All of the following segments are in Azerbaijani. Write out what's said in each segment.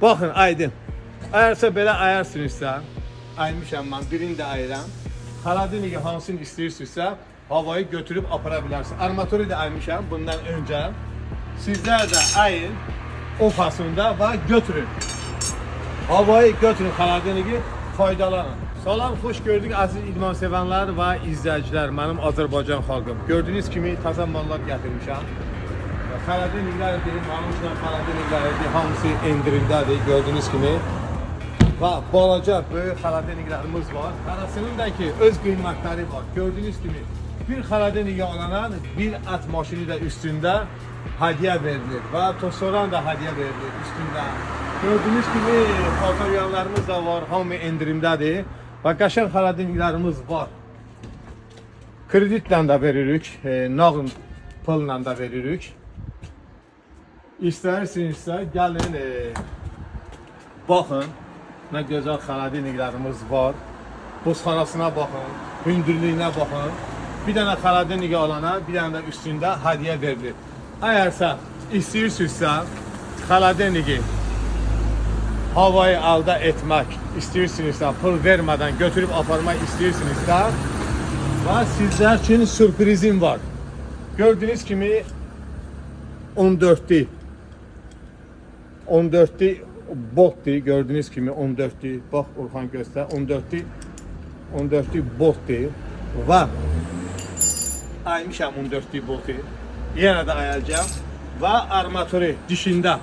Baxın, aydın. Ayarsa belə ayarsınızsa, aymışam mən, birini də ayıram. Xaladinigi hansını istəyirsinizsə, havayı götürüb apara bilərsiniz. Armaturu da aymışam bundan öncə. Sizlər də ayın, ofasında və götürün. Havayı götürün, xaladinigi faydalanın. Salam, xoş gördük aziz idman sevənlər və izləyicilər, mənim Azərbaycan xalqım. Gördüyünüz kimi təzə mallar gətirmişəm. Xaladiniglər deyim, mənim üçün xaladiniglər hamısı endirimdədir, gördüyünüz kimi. Və balaca, böyük xaladiniglərimiz var. Arasının da ki, öz qiymətləri var. Gördüyünüz kimi, bir xaladinigi alana bir at maşını da üstündə hədiyyə verilir və tosoran da hədiyyə verilir üstündə. Gördüyünüz kimi, fotoğraflarımız da var, hamı endirimdədir. Və qəşəng xaladiniglərimiz var. Kreditlə də veririk, nağın pulla da veririk. İstəyirsinizsə, gəlin, baxın, nə gözəl xaladiniglərimiz var. Buzxanasına baxın, hündürlüyünə baxın. Bir dənə xaladinigi alana, bir dənə də üstündə hədiyyə verilir. Əgərsə istəyirsinizsə, xaladinigi havayı əldə etmək istəyirsinizsə, pul vermədən götürüb aparmaq istəyirsinizsə, və sizlər üçün sürprizim var. Gördüyünüz kimi 14'lü botdur, gördüğünüz kimi 14'lü, bax Orxan göstər, 14'lü botdur və aymışam 14'lü botu, yenə də ayacağım və armaturu dişində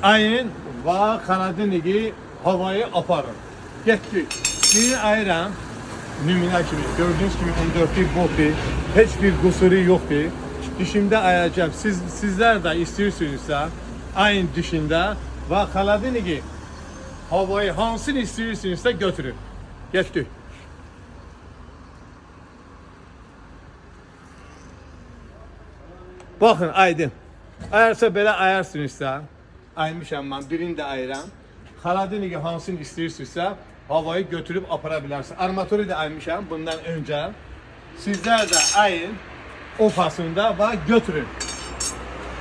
ayın və xaladinigi havayı aparın. Getdik, birini ayıram, nümunə kimi, gördüğünüz kimi 14'lü botu, heç bir qusuru yoxdur. Dişimdə ayacağım. Sizlər də istəyirsinizsə, ayın dişində və xaladinigi havayı hansını istəyirsinizsə götürün. Getdik. Baxın, aydın. Ayarsa belə ayarsınızsa, aymışam mən, birini də ayıram. Xaladinigi hansını istəyirsinizsə, havayı götürüb apara bilərsiniz. Armaturu da aymışam bundan öncə. Sizlər də ayın, ofasında və götürün.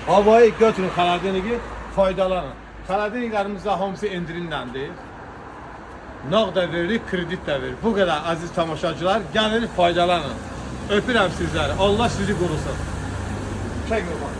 Havayı götürün, xaladinigi faydalanın. Xaladiniglərimiz də hamısı endirimləndir. Nağ da veririk, kredit də veririk. Bu qədər aziz tamaşaçılar, gəlin faydalanın. Öpürəm sizləri. Allah sizi qorusun. Çək Orxan.